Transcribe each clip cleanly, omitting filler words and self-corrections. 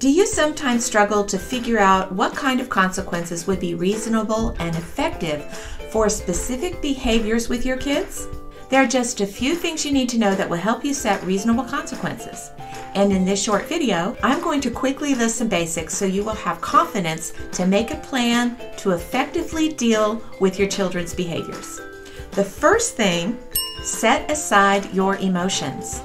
Do you sometimes struggle to figure out what kind of consequences would be reasonable and effective for specific behaviors with your kids? There are just a few things you need to know that will help you set reasonable consequences. And in this short video, I'm going to quickly list some basics so you will have confidence to make a plan to effectively deal with your children's behaviors. The first thing, set aside your emotions.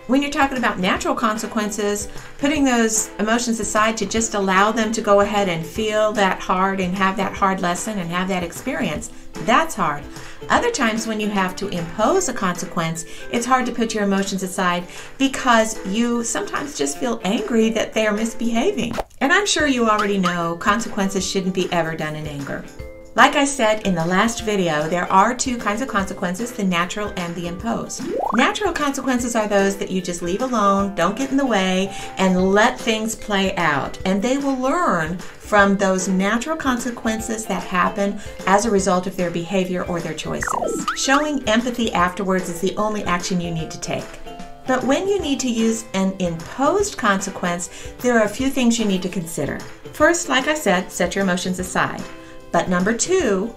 When you're talking about natural consequences, putting those emotions aside to just allow them to go ahead and feel that hard and have that hard lesson and have that experience, that's hard. Other times when you have to impose a consequence, it's hard to put your emotions aside because you sometimes just feel angry that they are misbehaving. And I'm sure you already know consequences shouldn't be ever done in anger. Like I said in the last video, there are two kinds of consequences, the natural and the imposed. Natural consequences are those that you just leave alone, don't get in the way, and let things play out. And they will learn from those natural consequences that happen as a result of their behavior or their choices. Showing empathy afterwards is the only action you need to take. But when you need to use an imposed consequence, there are a few things you need to consider. First, like I said, set your emotions aside. But number two,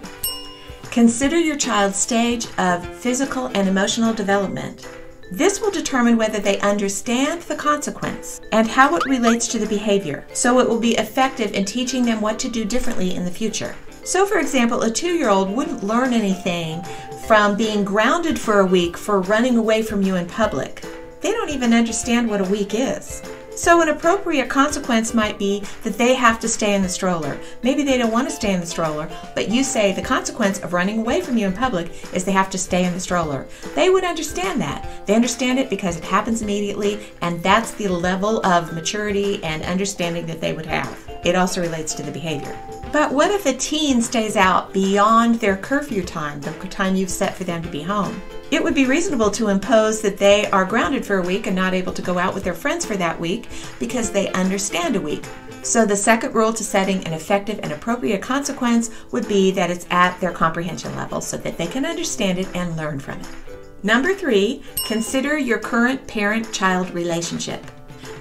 consider your child's stage of physical and emotional development. This will determine whether they understand the consequence and how it relates to the behavior, so it will be effective in teaching them what to do differently in the future. So for example, a 2-year-old wouldn't learn anything from being grounded for a week for running away from you in public. They don't even understand what a week is. So an appropriate consequence might be that they have to stay in the stroller. Maybe they don't want to stay in the stroller, but you say the consequence of running away from you in public is they have to stay in the stroller. They would understand that. They understand it because it happens immediately, and that's the level of maturity and understanding that they would have. It also relates to the behavior. But what if a teen stays out beyond their curfew time, the time you've set for them to be home? It would be reasonable to impose that they are grounded for a week and not able to go out with their friends for that week because they understand a week. So the second rule to setting an effective and appropriate consequence would be that it's at their comprehension level so that they can understand it and learn from it. Number 3, consider your current parent-child relationship.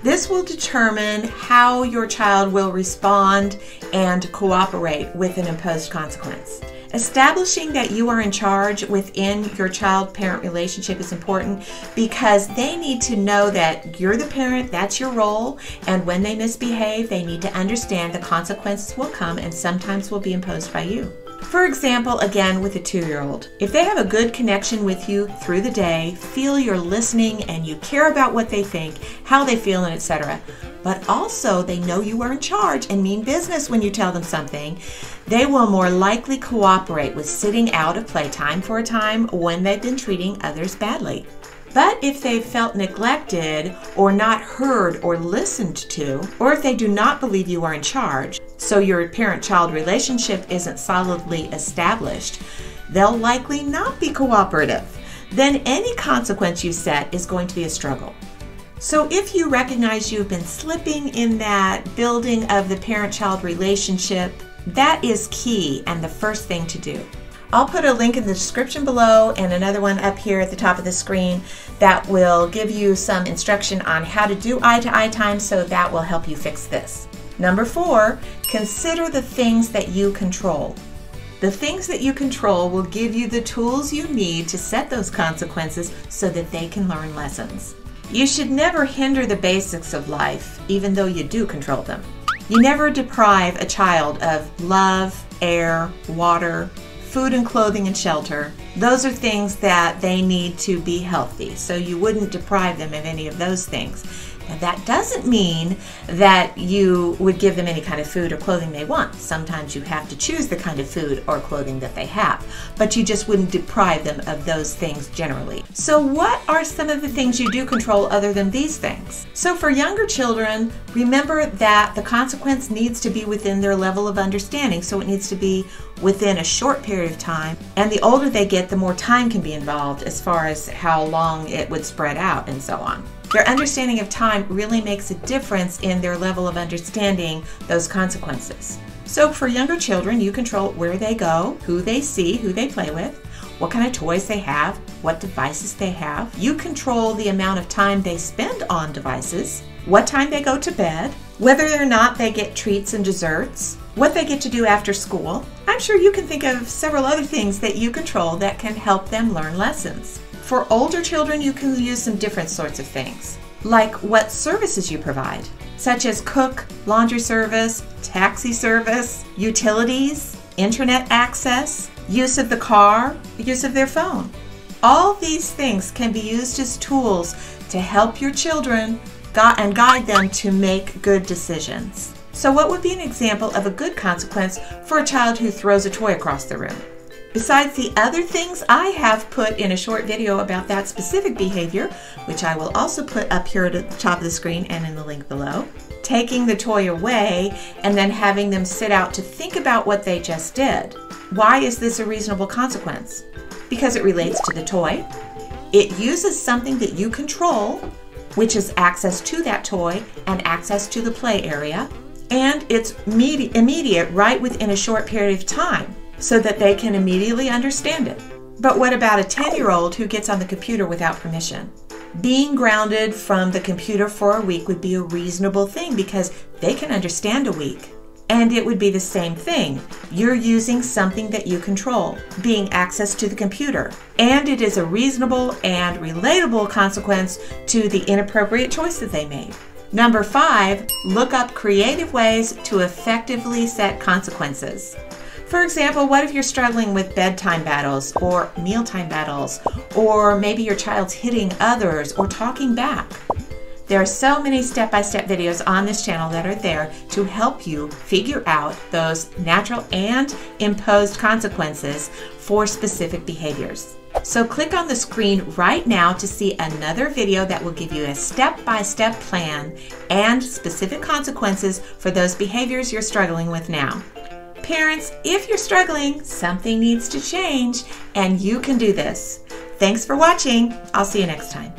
This will determine how your child will respond and cooperate with an imposed consequence. Establishing that you are in charge within your child-parent relationship is important because they need to know that you're the parent, that's your role, and when they misbehave, they need to understand the consequences will come and sometimes will be imposed by you. For example, again with a 2-year-old, if they have a good connection with you through the day, feel you're listening and you care about what they think, how they feel, and etc., but also they know you are in charge and mean business when you tell them something, they will more likely cooperate with sitting out of playtime for a time when they've been treating others badly. But if they've felt neglected or not heard or listened to, or if they do not believe you are in charge, so your parent-child relationship isn't solidly established, they'll likely not be cooperative. Then any consequence you set is going to be a struggle. So if you recognize you've been slipping in that building of the parent-child relationship, that is key and the first thing to do. I'll put a link in the description below and another one up here at the top of the screen that will give you some instruction on how to do eye-to-eye time, so that will help you fix this. Number 4, consider the things that you control. The things that you control will give you the tools you need to set those consequences so that they can learn lessons. You should never hinder the basics of life, even though you do control them. You never deprive a child of love, air, water, food and clothing and shelter. Those are things that they need to be healthy, so you wouldn't deprive them of any of those things. Now, that doesn't mean that you would give them any kind of food or clothing they want. Sometimes you have to choose the kind of food or clothing that they have, but you just wouldn't deprive them of those things generally. So what are some of the things you do control other than these things? So for younger children, remember that the consequence needs to be within their level of understanding, so it needs to be within a short period of time, and the older they get, the more time can be involved as far as how long it would spread out and so on. Their understanding of time really makes a difference in their level of understanding those consequences. So for younger children, you control where they go, who they see, who they play with, what kind of toys they have, what devices they have. You control the amount of time they spend on devices, what time they go to bed, whether or not they get treats and desserts, what they get to do after school. I'm sure you can think of several other things that you control that can help them learn lessons. For older children, you can use some different sorts of things, like what services you provide, such as cook, laundry service, taxi service, utilities, internet access, use of the car, use of their phone. All these things can be used as tools to help your children and guide them to make good decisions. So what would be an example of a good consequence for a child who throws a toy across the room? Besides the other things I have put in a short video about that specific behavior, which I will also put up here at the top of the screen and in the link below, taking the toy away and then having them sit out to think about what they just did. Why is this a reasonable consequence? Because it relates to the toy. It uses something that you control, which is access to that toy and access to the play area, and it's immediate right within a short period of time so that they can immediately understand it. But what about a 10-year-old who gets on the computer without permission? Being grounded from the computer for a week would be a reasonable thing because they can understand a week. And it would be the same thing. You're using something that you control, being access to the computer. And it is a reasonable and relatable consequence to the inappropriate choice that they made. Number 5, look up creative ways to effectively set consequences. For example, what if you're struggling with bedtime battles or mealtime battles, or maybe your child's hitting others or talking back? There are so many step-by-step videos on this channel that are there to help you figure out those natural and imposed consequences for specific behaviors. So click on the screen right now to see another video that will give you a step-by-step plan and specific consequences for those behaviors you're struggling with now. Parents, if you're struggling, something needs to change, and you can do this. Thanks for watching. I'll see you next time.